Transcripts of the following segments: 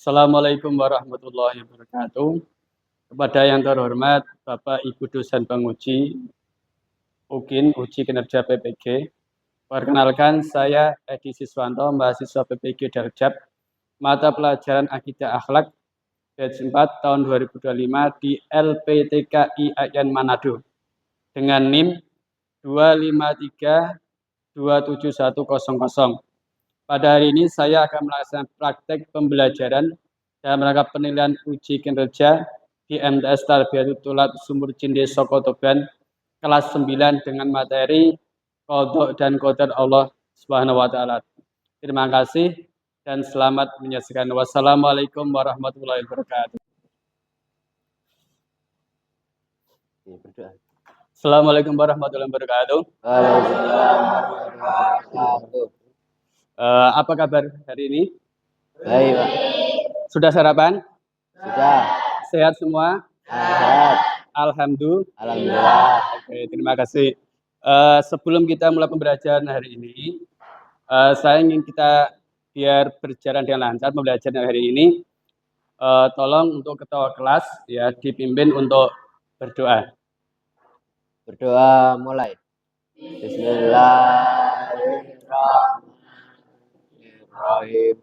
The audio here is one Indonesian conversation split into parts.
Assalamualaikum warahmatullahi wabarakatuh. Kepada yang terhormat Bapak Ibu dosen penguji UKIN, uji kinerja PPG. Perkenalkan, saya Edi Siswanto, mahasiswa PPG Darjab, mata pelajaran Akidah Akhlak, batch 4 tahun 2025 di LPTK IAIN Manado dengan NIM 253-27100. Pada hari ini saya akan melaksanakan praktek pembelajaran dalam rangka penilaian uji kinerja di MTS Tarbiyatul Thulab Sumur Cinde Sokotoban kelas 9 dengan materi Qadha dan Qadar Allah Subhanahu wa taala. Terima kasih dan selamat menyaksikan. Wassalamualaikum warahmatullahi wabarakatuh. Assalamualaikum warahmatullahi wabarakatuh. Apa kabar hari ini? Baik, Pak. Sudah sarapan? Sudah. Sehat semua? Sehat. Alhamdulillah. Oke, terima kasih. Sebelum kita mulai pembelajaran hari ini, saya ingin kita biar berjalan dengan lancar pembelajaran hari ini. Tolong untuk ketua kelas ya dipimpin untuk berdoa. Berdoa mulai. Bismillahirrahmanirrahim.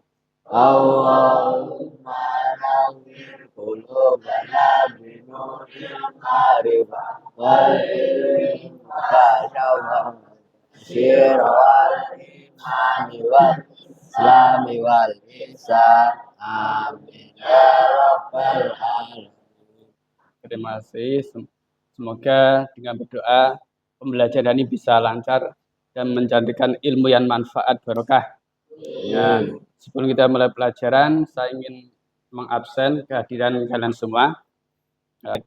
Allahumma nawwir qulubana binuril ma'rifah wal ilmi wa sirwal imani wal islami wal ihsan. Amin ya rabbal alamin. Terima kasih. Semoga dengan berdoa pembelajaran ini bisa lancar dan menjadikan ilmu yang manfaat barokah. Ya, sebelum kita mulai pelajaran, saya ingin mengabsen kehadiran kalian semua.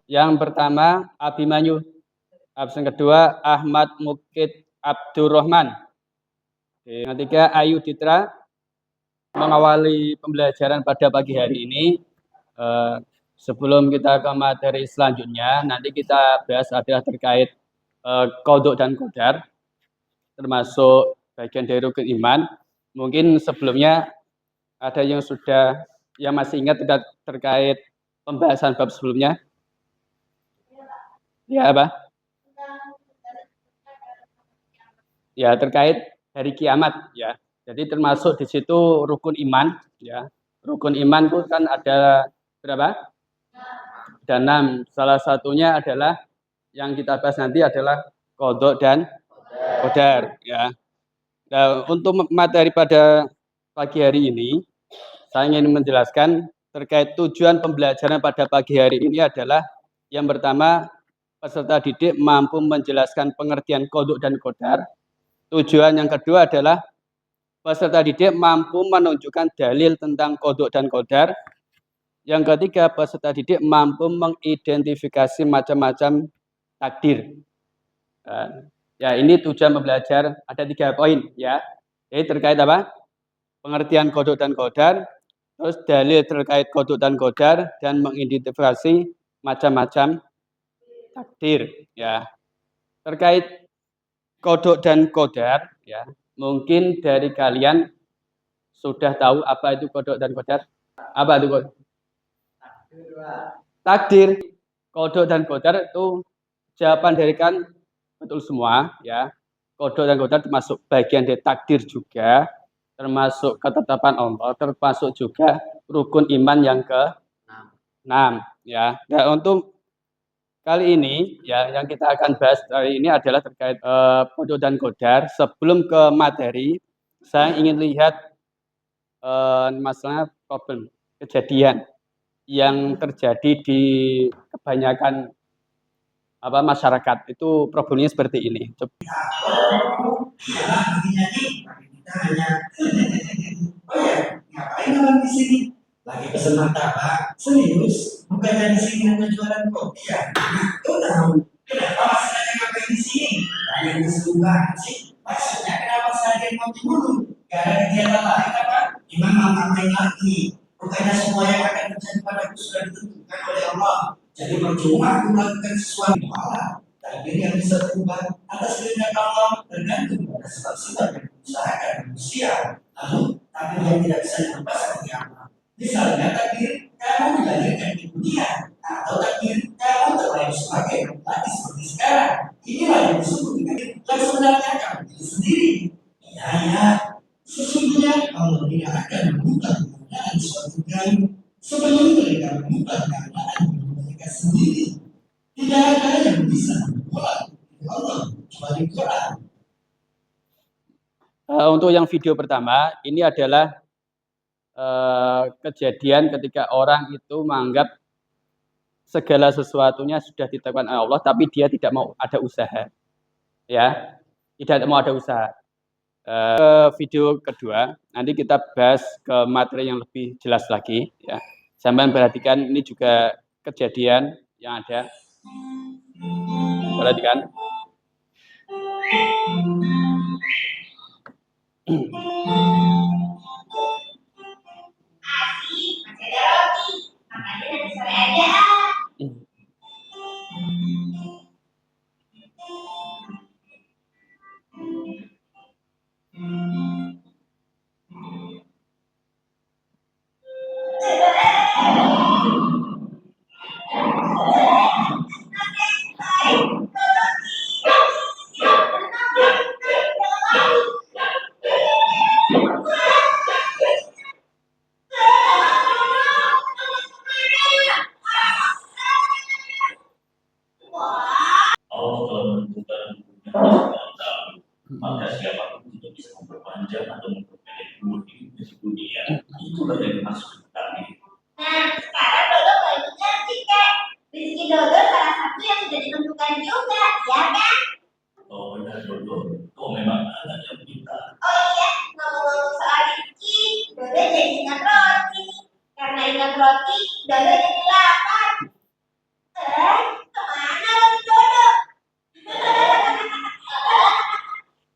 Yang pertama, Abimanyu. Absen kedua, Ahmad Mukid Abdurrahman. Yang ketiga, Ayu Ditra. Mengawali pembelajaran pada pagi hari ini, sebelum kita ke materi selanjutnya, nanti kita bahas adalah terkait Qadha dan Qadar, termasuk bagian dari rukun iman. Mungkin sebelumnya ada yang masih ingat terkait pembahasan bab sebelumnya? Ya, apa? Ya, terkait hari kiamat ya. Jadi termasuk di situ rukun iman ya. Rukun iman itu kan ada berapa? Ada 6. Salah satunya adalah yang kita bahas nanti adalah Qadha dan Qadar ya. Nah, untuk materi pada pagi hari ini, saya ingin menjelaskan terkait tujuan pembelajaran pada pagi hari ini adalah yang pertama, peserta didik mampu menjelaskan pengertian Qadha dan Qadar. Tujuan yang kedua adalah peserta didik mampu menunjukkan dalil tentang Qadha dan Qadar. Yang ketiga, peserta didik mampu mengidentifikasi macam-macam takdir. Ya, ini tujuan pembelajar ada 3 poin ya. Jadi terkait apa? Pengertian Qadha dan Qadar, terus dalil terkait Qadha dan Qadar, dan mengidentifikasi macam-macam takdir ya. Terkait Qadha dan Qadar ya, mungkin dari kalian sudah tahu apa itu Qadha dan Qadar? Apa itu takdir? Qadha dan Qadar itu jawaban dari kan betul semua ya. Qadha dan Qadar termasuk bagian dari takdir juga, termasuk ketetapan Allah, termasuk juga rukun iman yang ke-6 ya. Dan untuk kali ini ya yang kita akan bahas hari ini adalah terkait Qadha dan Qadar. Sebelum ke materi, saya ingin lihat masalah problem kejadian yang terjadi di kebanyakan masyarakat. Itu problemnya seperti ini. Ngapain abang di sini? Lagi pesen martabak, serius? Bukannya di sini hanya jualan kopi ya? Tuh tahu. Kenapa masih ada ngapain di sini? Kalian disuruh banget sih. Maksudnya kenapa saya ngopi dulu? Gak ada kegiatan lain apa? Gimana mau ngapain lagi? Bukannya semua yang akan terjadi padaku sudah ditentukan oleh Allah. Jadi percuma aku melakukan sesuatu malah. Takdir yang bisa berubah atas kehendak Allah tergantung pada sebab-sebab yang diusahakan manusia. Lalu takdir yang tidak bisa diubah seperti apa? Misalnya takdir kamu dilahirkan di dunia atau takdir kamu terlahir sebagai laki seperti sekarang. Inilah yang disebut dengan yang sebenarnya kamu pilih sendiri. Ya, sesungguhnya Allah tidak akan membuka keadaan suatu kaum sebelum mereka membuka keadaan mereka sendiri. Tidak ada yang bisa menolak Allah kecuali Quran. Untuk yang video pertama, ini adalah kejadian ketika orang itu menganggap segala sesuatunya sudah ditetapkan oleh Allah, tapi dia tidak mau ada usaha, ya, tidak mau ada usaha. Video kedua, nanti kita bahas ke materi yang lebih jelas lagi, ya. Sampai perhatikan, ini juga kejadian yang ada. Perhatikan. Allah telah menentukan maka siapapun tidak bisa memperpanjang atau memperpendek umur hidupnya di dunia. Itulah yang dimaksud takdir. Nah, sekarang Dodo mulai mengerti, Kak. Rezeki Dodo salah satu yang sudah ditentukan juga, ya kan? Oh benar Dodo, kau memang anak yang pintar. Oh iya, ngomong-ngomong soal rezeki, Dodo jadi ingat roti. Karena ingat roti, Dodo jadi lapar. Kemana roti Dodo?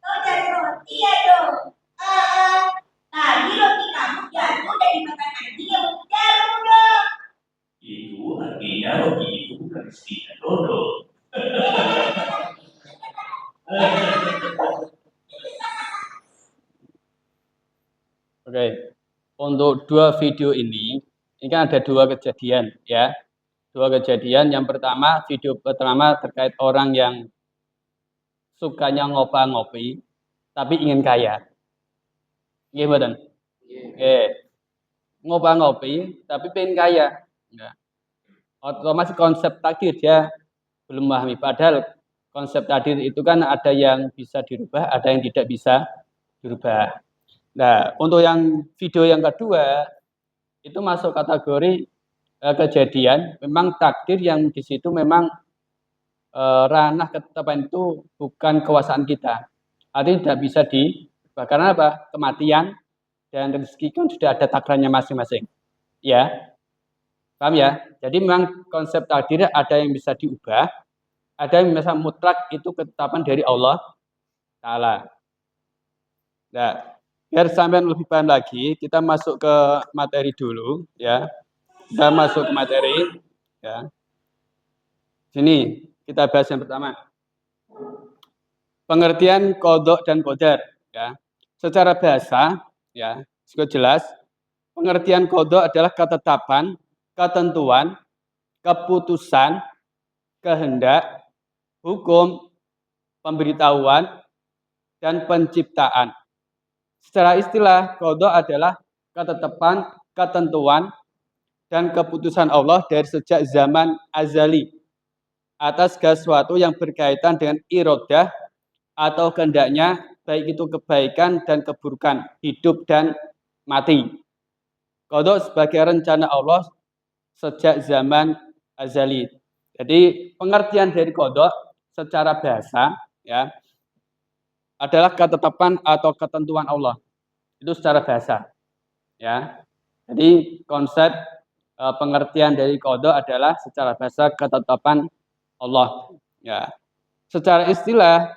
Kau cari roti ya, Do? Tadi roti kamu jatuh dari makan anjing yang jarum, Do. Itu artinya roti itu bukan rezekinya Dodo. Oke, untuk dua video ini kan ada dua kejadian, ya. Dua kejadian. Yang pertama, video pertama terkait orang yang sukanya ngopi, tapi ingin kaya. Iya, betul. Oke. Ngopi, tapi pengen kaya. Nah, otomatis konsep takdir dia belum memahami. Padahal konsep takdir itu kan ada yang bisa dirubah, ada yang tidak bisa dirubah. Nah, untuk yang video yang kedua, itu masuk kategori kejadian, memang takdir yang di situ memang ranah ketetapan itu bukan kekuasaan kita. Artinya tidak bisa dirubah. Karena apa? Kematian dan rezeki kan sudah ada takarannya masing-masing. Ya, paham ya? Jadi memang konsep takdir ada yang bisa diubah, ada yang bisa mutlak, itu ketetapan dari Allah Ta'ala. Nah, biar sampai lebih paham lagi, kita masuk ke materi dulu, ya. Kita masuk ke materi, ya. Sini kita bahas yang pertama. Pengertian qadha dan qadar, ya. Secara bahasa, ya, cukup jelas. Pengertian qadha adalah ketetapan, ketentuan, keputusan, kehendak, hukum, pemberitahuan, dan penciptaan. Secara istilah, qadha adalah ketetapan, ketentuan, dan keputusan Allah dari sejak zaman azali atas segala sesuatu yang berkaitan dengan iradah atau kehendaknya, baik itu kebaikan dan keburukan, hidup dan mati. Qadha sebagai rencana Allah sejak zaman azali. Jadi pengertian dari qadha secara bahasa, ya, adalah ketetapan atau ketentuan Allah. Itu secara bahasa, ya. Jadi konsep pengertian dari qadha adalah secara bahasa ketetapan Allah, ya. Secara istilah,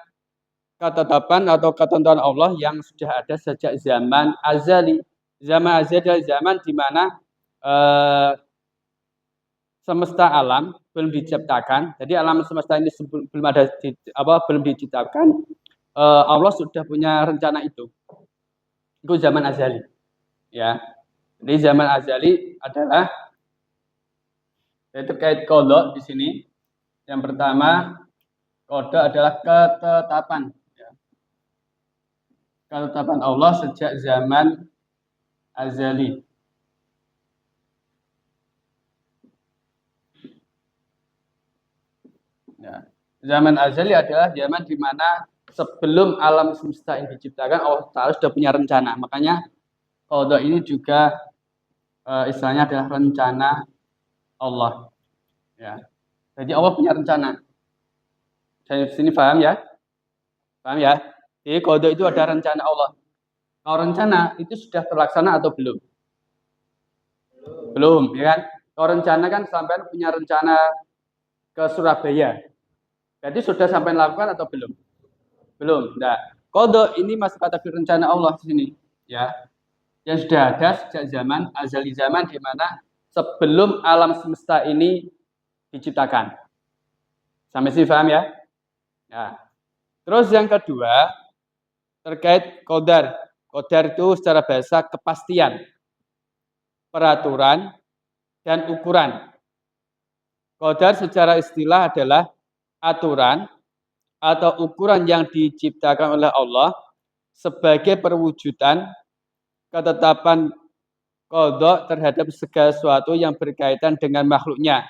ketetapan atau ketentuan Allah yang sudah ada sejak zaman azali. Zaman azali adalah zaman di mana semesta alam belum diciptakan. Jadi alam semesta ini belum diciptakan. Allah sudah punya rencana itu. Itu zaman azali, ya. Jadi zaman azali adalah terkait qada di sini. Yang pertama, qada adalah ketetapan, ya. Ketetapan Allah sejak zaman azali. Ya. Zaman azali adalah zaman di mana sebelum alam semesta ini diciptakan Allah Ta'ala sudah punya rencana. Makanya qada ini juga istilahnya adalah rencana Allah. Ya. Jadi Allah punya rencana. Saya di sini paham ya? Paham ya? Jadi qada itu ada rencana Allah. Kalau rencana itu sudah terlaksana atau belum? Belum, ya kan? Kalau rencana kan sampai punya rencana ke Surabaya. Jadi sudah sampai lakukan atau belum? Belum. Nah, qada ini masih kategori rencana Allah di sini, ya. Yang sudah ada sejak zaman azali, zaman di mana sebelum alam semesta ini diciptakan. Sampai sini paham ya? Ya. Terus yang kedua terkait qadar. Qadar itu secara bahasa kepastian, peraturan, dan ukuran. Qadar secara istilah adalah aturan atau ukuran yang diciptakan oleh Allah sebagai perwujudan ketetapan qada terhadap segala sesuatu yang berkaitan dengan makhluknya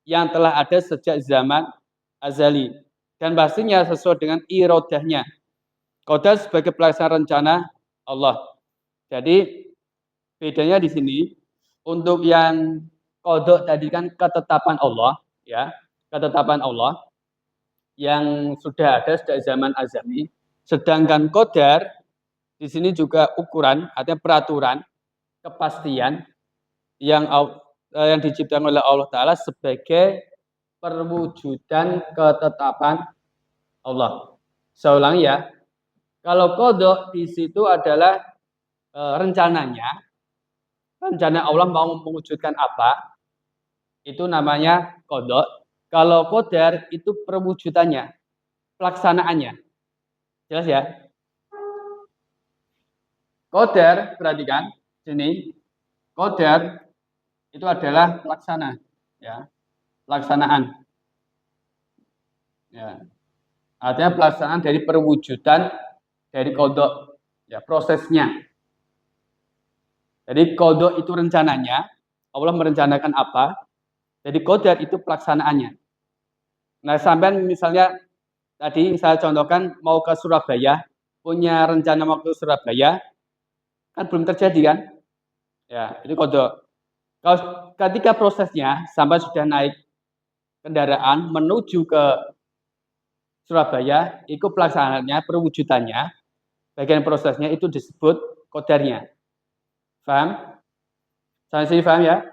yang telah ada sejak zaman azali dan pastinya sesuai dengan irodahnya. Qada sebagai pelaksana rencana Allah. Jadi bedanya di sini untuk yang qada tadi kan ketetapan Allah, ya, ketetapan Allah yang sudah ada sejak zaman azali. Sedangkan qadar di sini juga ukuran, artinya peraturan, kepastian yang diciptakan oleh Allah Ta'ala sebagai perwujudan ketetapan Allah. Saya ulangi ya, kalau qada di situ adalah rencananya, rencana Allah mau mewujudkan apa, itu namanya qada. Kalau qadar itu perwujudannya, pelaksanaannya. Jelas ya? Qadar, perhatikan sini. Qadar itu adalah pelaksana, ya. Pelaksanaan. Ya. Artinya pelaksanaan dari perwujudan dari qada, ya, prosesnya. Jadi qada itu rencananya, Allah merencanakan apa? Jadi qadar itu pelaksanaannya. Nah, sampai misalnya tadi saya contohkan mau ke Surabaya, punya rencana mau ke Surabaya, kan belum terjadi kan? Ya, itu qada. Kalau ketika prosesnya sampai sudah naik kendaraan menuju ke Surabaya, itu pelaksanaannya, perwujudannya, bagian prosesnya itu disebut qadarnya. Paham? Sampai sini paham ya?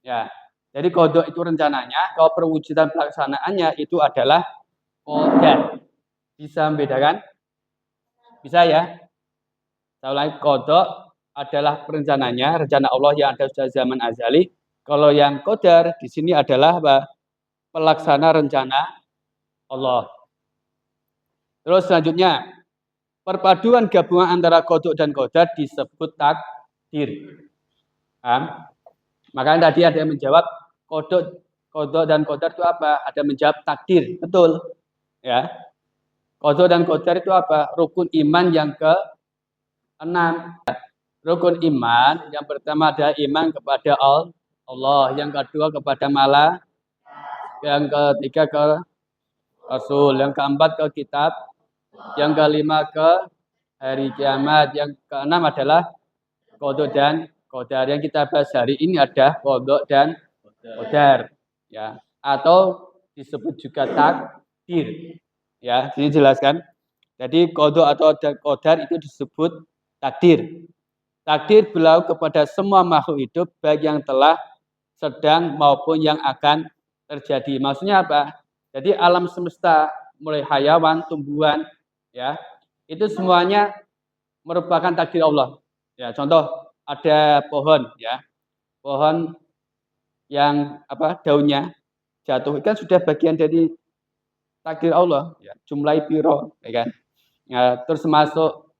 Ya. Jadi qada itu rencananya, kalau perwujudan pelaksanaannya itu adalah qadar. Bisa membedakan? Bisa ya? Saya ulangi, qada adalah perencananya, rencana Allah yang ada sejak zaman azali. Kalau yang qadar di sini adalah apa? Pelaksana rencana Allah. Terus selanjutnya, perpaduan gabungan antara qada dan qadar disebut takdir. Makanya tadi ada yang menjawab qada dan qadar itu apa? Ada yang menjawab takdir, betul. Ya. Qada dan qadar itu apa? Rukun iman yang ke-6. Rukun iman yang pertama ada iman kepada Allah, yang kedua kepada malaikat, yang ketiga ke Rasul, yang keempat ke kitab, yang kelima ke hari kiamat, yang keenam adalah qada dan qadar. Yang kita bahas hari ini ada qada dan qadar, ya, atau disebut juga takdir. Ya, ini jelaskan. Jadi qada atau qadar itu disebut takdir. Takdir berlaku kepada semua makhluk hidup baik yang telah, sedang maupun yang akan terjadi. Maksudnya apa? Jadi alam semesta mulai hayawan, tumbuhan, ya, itu semuanya merupakan takdir Allah. Ya, contoh ada pohon, ya, pohon yang apa daunnya jatuh kan sudah bagian dari takdir Allah. Ya, jumlah piro, ya kan? Ya, terus masuk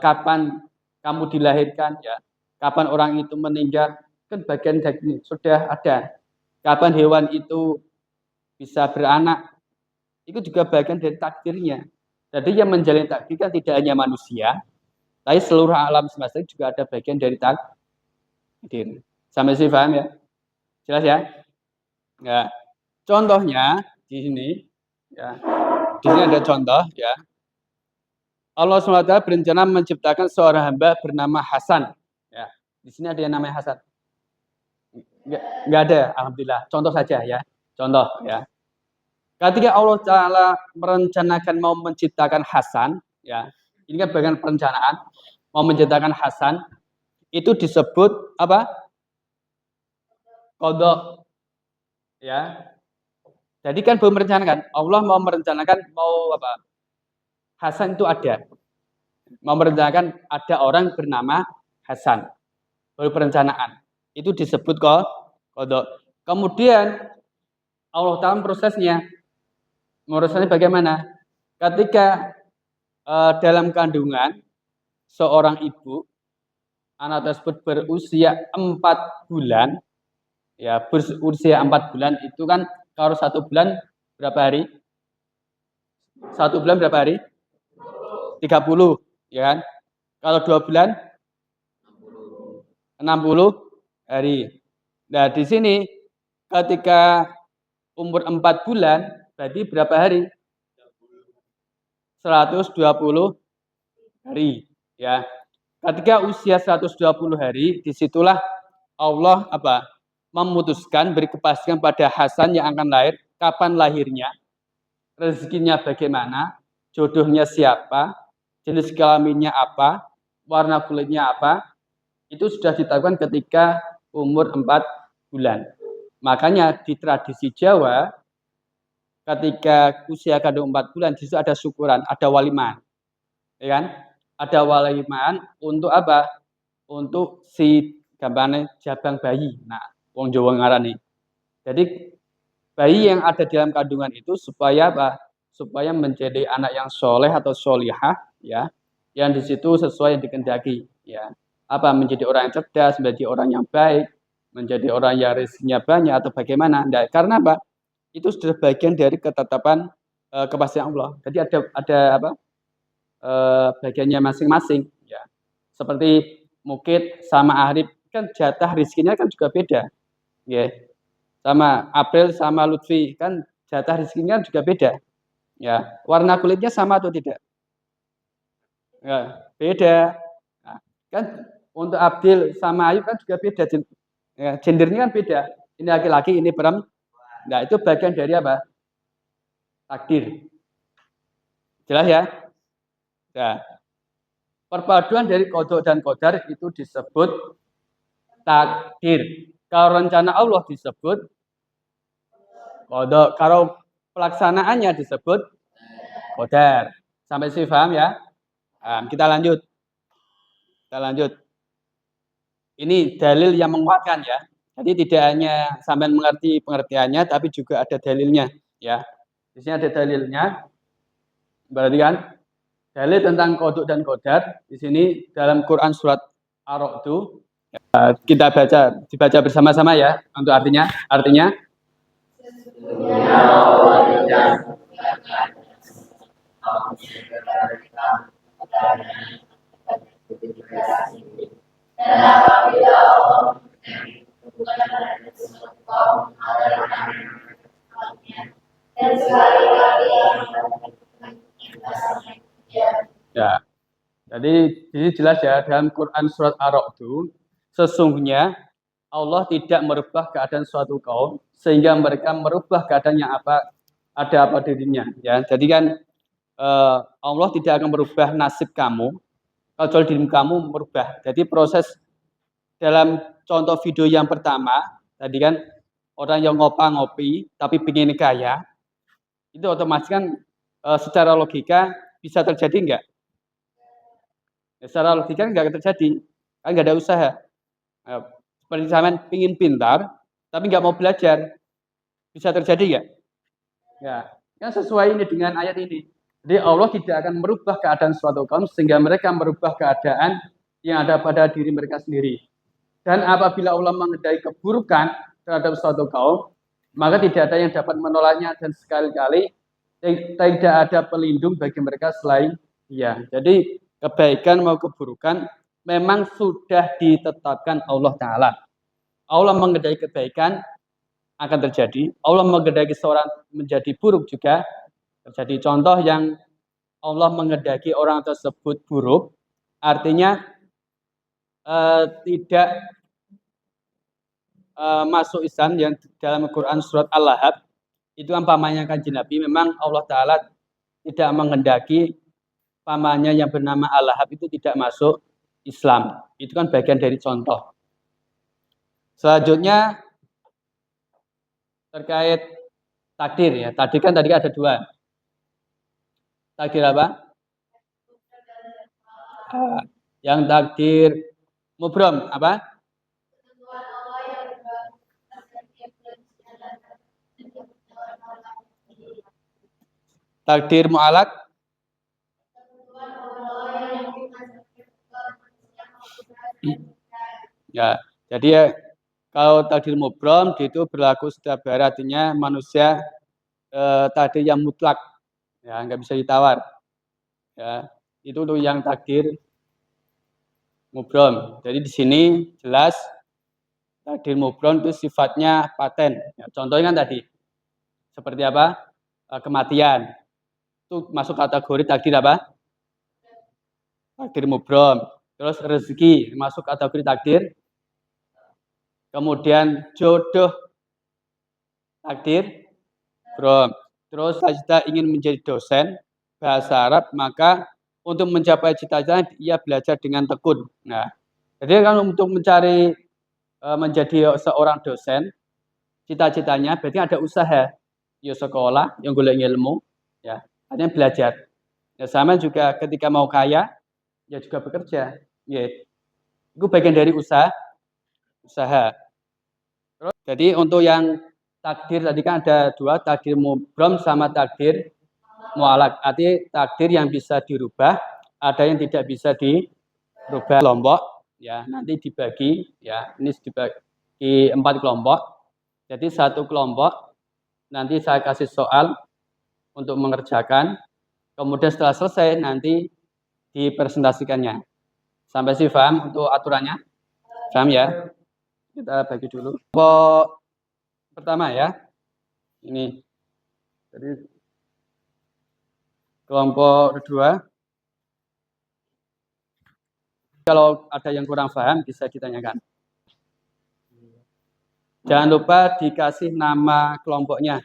kapan kamu dilahirkan, ya, Kapan orang itu meninggal, kan bagian dari sudah ada. Kapan hewan itu bisa beranak, itu juga bagian dari takdirnya. Jadi yang menjalin takdir kan tidak hanya manusia, tapi seluruh alam semesta juga ada bagian dari takdir. Sampai sih paham ya? Jelas ya? Ya. Contohnya di sini, ya. Di sini ada contoh, ya. Allah SWT berencana menciptakan seorang hamba bernama Hasan. Ya. Di sini ada yang namanya Hasan. Enggak ada, alhamdulillah. Contoh saja ya. Contoh ya. Ketika Allah Ta'ala merencanakan mau menciptakan Hasan, ya. Ini kan bagian perencanaan, mau menciptakan Hasan, itu disebut apa? Qadha. Ya. Jadi kan belum merencanakan. Allah mau merencanakan mau apa? Hasan itu ada. Mau merencanakan ada orang bernama Hasan. Baru perencanaan. Itu disebut qadha. Kemudian Allah Ta'ala prosesnya. Prosesnya bagaimana? Ketika dalam kandungan seorang ibu, anak tersebut berusia 4 bulan, ya berusia 4 bulan itu kan kalau 1 bulan berapa hari? 1 bulan berapa hari? 30, ya kan? Kalau 2 bulan 60 hari. Nah, di sini ketika umur 4 bulan berarti berapa hari? 120 hari, ya. Ketika usia 120 hari, disitulah Allah apa? Memutuskan beri kepastian pada Hasan yang akan lahir, kapan lahirnya, rezekinya bagaimana, jodohnya siapa, jenis kelaminnya apa, warna kulitnya apa, itu sudah ditetapkan ketika umur 4 bulan. Makanya di tradisi Jawa, ketika usia kandung 4 bulan, di situ ada syukuran, ada walimaan. Ya kan? Ada walimaan untuk apa? Untuk si gambarnya jabang bayi. Nah, wong Jawa ngarani. Jadi bayi yang ada dalam kandungan itu supaya apa? Supaya menjadi anak yang soleh atau solihah, ya, yang di situ sesuai yang dikehendaki, ya. Apa? Menjadi orang yang cerdas, menjadi orang yang baik, menjadi orang yang rezekinya banyak atau bagaimana? Nah, karena apa? Itu sudah bagian dari ketetapan kepastian Allah. Jadi ada apa? Bagiannya masing-masing, ya. Seperti Mukid sama Arif kan jatah rezekinya kan juga beda, ya. Sama April sama Lutfi kan jatah rezekinya juga beda, ya. Warna kulitnya sama atau tidak? Ya, beda. Nah, kan untuk Abdil sama Ayub kan juga beda, ya, gendernya kan beda. Ini laki-laki, ini perempuan. Nah, itu bagian dari apa? Takdir. Jelas ya? Nah, perpaduan dari qadha dan qadar itu disebut takdir. Kalau rencana Allah disebut qadha. Kalau pelaksanaannya disebut qadar. Sampai sini paham ya? Nah, kita lanjut. Ini dalil yang menguatkan ya. Jadi tidak hanya sampai mengerti pengertiannya, tapi juga ada dalilnya ya. Di sini ada dalilnya. Berarti kan dalil tentang qadha dan qadar di sini dalam Quran surat Ar-Ra'd itu kita dibaca bersama-sama ya untuk artinya. Ya. Jadi ini jelas ya dalam Quran surat Ar-Ra'd itu sesungguhnya Allah tidak merubah keadaan suatu kaum sehingga mereka merubah keadaan yang ada apa dirinya ya. Jadi kan Allah tidak akan merubah nasib kamu kalau diri kamu merubah. Jadi proses dalam contoh video yang pertama tadi kan orang yang ngopi tapi ingin kaya itu otomatis kan secara logika bisa terjadi enggak? Ya, secara logika enggak terjadi, kan enggak ada usaha. Seperti sampean pingin pintar tapi enggak mau belajar, bisa terjadi enggak? Ya, kan sesuai ini dengan ayat ini. Jadi Allah tidak akan merubah keadaan suatu kaum sehingga mereka merubah keadaan yang ada pada diri mereka sendiri. Dan apabila Allah mengendaki keburukan terhadap suatu kaum, maka tidak ada yang dapat menolaknya dan sekali-kali tidak ada pelindung bagi mereka selain Dia. Jadi kebaikan mau keburukan memang sudah ditetapkan Allah Ta'ala. Allah mengendaki kebaikan akan terjadi. Allah mengendaki seorang menjadi buruk juga terjadi. Contoh yang Allah mengendaki orang tersebut buruk, artinya tidak masuk Islam yang dalam Al-Quran surat Al-Lahab itu kan pamannya Kanjeng Nabi, memang Allah Ta'ala tidak mengendaki pamannya yang bernama Al-Lahab itu tidak masuk Islam. Itu kan bagian dari contoh. Selanjutnya terkait takdir ya. Tadi kan ada dua. Takdir apa? Yang takdir mubrom apa? Takdir mu'alak. Ya, jadi ya, kalau takdir mubrom itu berlaku setiap hari, artinya manusia takdir yang mutlak, ya nggak bisa ditawar. Ya, itu tuh yang takdir mubrom. Jadi di sini jelas takdir mubrom itu sifatnya paten. Ya, contohnya kan tadi seperti apa? Kematian. Itu masuk kategori takdir apa? Takdir mubrom. Terus rezeki masuk kategori takdir. Kemudian jodoh takdir mubrom. Terus kita ingin menjadi dosen bahasa Arab, maka untuk mencapai cita-cita ia belajar dengan tekun. Nah, jadi kan untuk mencari menjadi seorang dosen, cita-citanya berarti ada usaha, ya sekolah, yang golek ilmu, ya, artinya belajar. Ya, sama juga ketika mau kaya, ya juga bekerja. Ya, itu bagian dari usaha. Terus, jadi untuk yang takdir tadi kan ada dua, takdir mubrom sama takdir mu'alak. Artinya takdir yang bisa dirubah, ada yang tidak bisa dirubah. Kelompok, ya nanti dibagi, ya ini dibagi 4 kelompok. Jadi satu kelompok nanti saya kasih soal untuk mengerjakan. Kemudian setelah selesai nanti dipresentasikannya. Sampai sih paham untuk aturannya? Paham ya? Kita bagi dulu. Kelompok pertama ya. Ini. Jadi kelompok kedua. Kalau ada yang kurang paham bisa ditanyakan. Jangan lupa dikasih nama kelompoknya.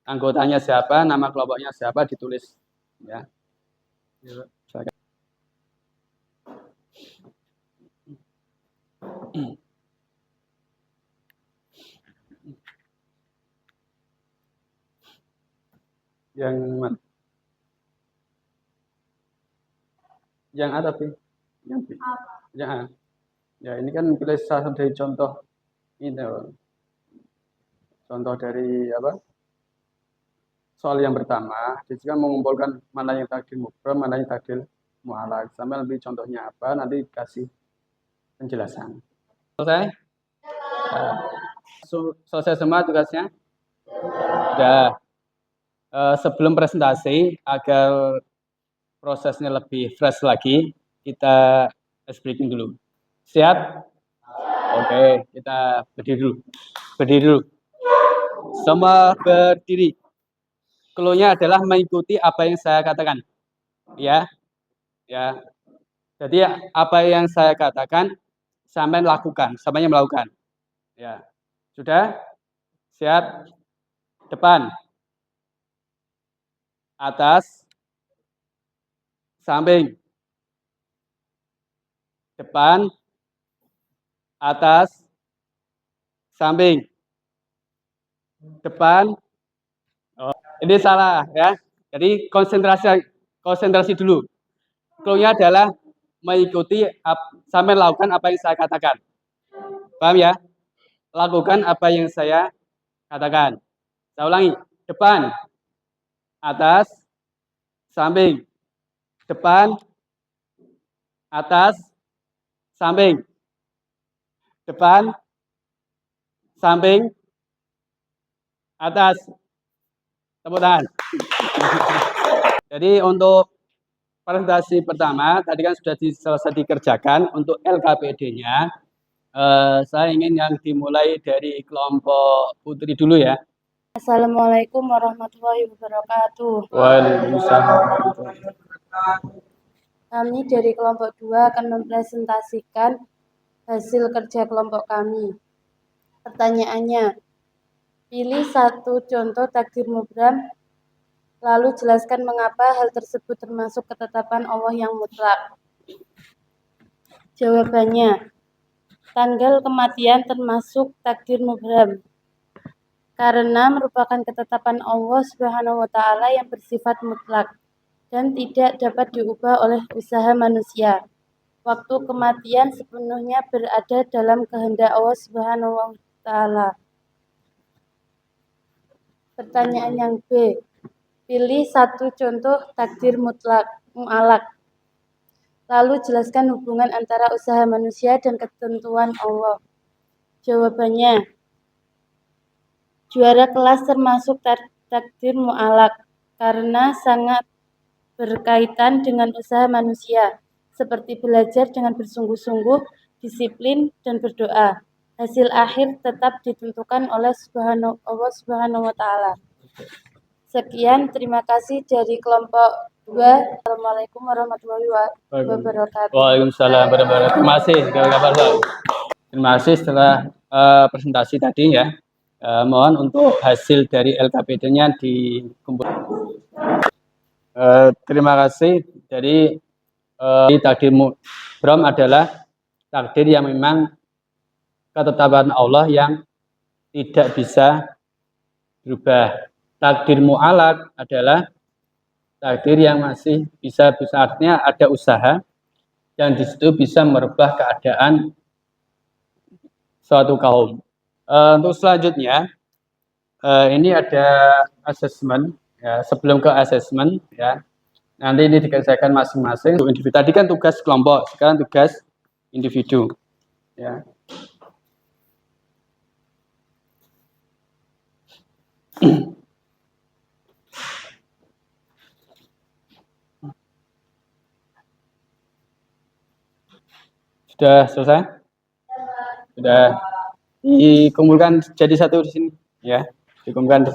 Anggotanya siapa, nama kelompoknya siapa ditulis ya. Yang mana? Yang A tapi yang B. Yang A. Ya ini kan pilih salah satu dari contoh ini. Contoh dari apa? Soal yang pertama, jadi kan mengumpulkan mana yang takdir mubrom, mana yang takdir mu'alak. Sampai lebih contohnya apa, nanti kasih penjelasan. Selesai? Selesai semua tugasnya? Sudah. Sebelum presentasi, agar prosesnya lebih fresh lagi, kita ice breaking dulu. Siap? Oke, kita berdiri dulu. Berdiri dulu. Semua berdiri. Clue-nya adalah mengikuti apa yang saya katakan. Ya. Ya. Jadi apa yang saya katakan sampai lakukan, sampai melakukan. Ya. Sudah? Siap? Depan. Atas. Samping. Depan. Atas. Samping. Depan. Oh, ini salah ya. Jadi konsentrasi dulu. Clue-nya adalah mengikuti sampai lakukan apa yang saya katakan. Paham ya? Lakukan apa yang saya katakan. Saya ulangi. Depan, atas, samping. Depan, atas, samping. depan, samping, atas. Tepuk tangan. Jadi untuk presentasi pertama tadi kan sudah selesai dikerjakan. Untuk LKPD-nya saya ingin yang dimulai dari kelompok Putri dulu ya. Assalamualaikum warahmatullahi wabarakatuh. Waalaikumsalam. Kami dari kelompok 2 akan mempresentasikan hasil kerja kelompok kami. Pertanyaannya, pilih satu contoh takdir mubham, lalu jelaskan mengapa hal tersebut termasuk ketetapan Allah yang mutlak. Jawabannya, tanggal kematian termasuk takdir mubham karena merupakan ketetapan Allah Subhanahu wa Ta'ala yang bersifat mutlak dan tidak dapat diubah oleh usaha manusia. Waktu kematian sepenuhnya berada dalam kehendak Allah Subhanahu wa Ta'ala. Pertanyaan yang B. Pilih satu contoh takdir mu'alak. Lalu jelaskan hubungan antara usaha manusia dan ketentuan Allah. Jawabannya, juara kelas termasuk takdir mu'alak karena sangat berkaitan dengan usaha manusia, seperti belajar dengan bersungguh-sungguh, disiplin, dan berdoa. Hasil akhir tetap ditentukan oleh Allah Subhanahu wa Ta'ala. Sekian, terima kasih dari kelompok 2. Assalamualaikum warahmatullahi wabarakatuh. Waalaikumsalam warahmatullahi wabarakatuh. Terima kasih. Terima kasih setelah presentasi tadi ya. Mohon untuk hasil dari LKPD-nya dikumpulkan. Terima kasih. Jadi takdir mubham adalah takdir yang memang ketetapan Allah yang tidak bisa berubah. Takdir mu'alak adalah takdir yang masih bisa artinya ada usaha yang di situ bisa merubah keadaan suatu kaum. Untuk selanjutnya ini ada asesmen. Ya, sebelum ke asesmen ya, nanti ini dikerjakan masing-masing untuk individu. Tadi kan tugas kelompok, sekarang tugas individu. Ya. Sudah selesai? Sudah. Dikumpulkan jadi satu di sini, ya. Dikumpulkan.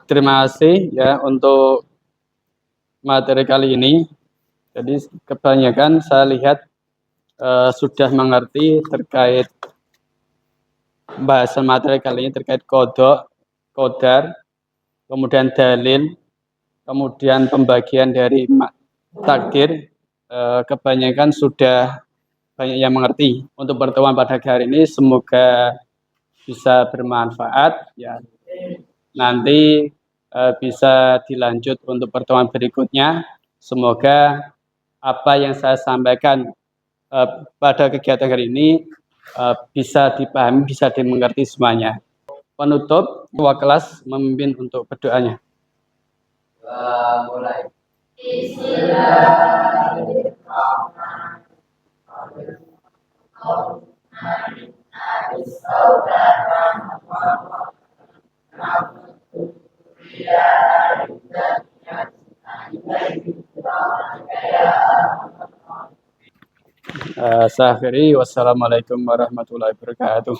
Terima kasih ya untuk materi kali ini. Jadi kebanyakan saya lihat sudah mengerti terkait bahasan materi kali ini terkait kodok, kodar, kemudian dalil, kemudian pembagian dari takdir. Kebanyakan sudah banyak yang mengerti. Untuk pertemuan pada hari ini semoga bisa bermanfaat ya. Nanti bisa dilanjut untuk pertemuan berikutnya. Semoga apa yang saya sampaikan pada kegiatan hari ini bisa dipahami, bisa dimengerti semuanya. Penutup, ketua kelas memimpin untuk berdoanya. Mulai. Saya akhiri, wassalamualaikum warahmatullahi wabarakatuh.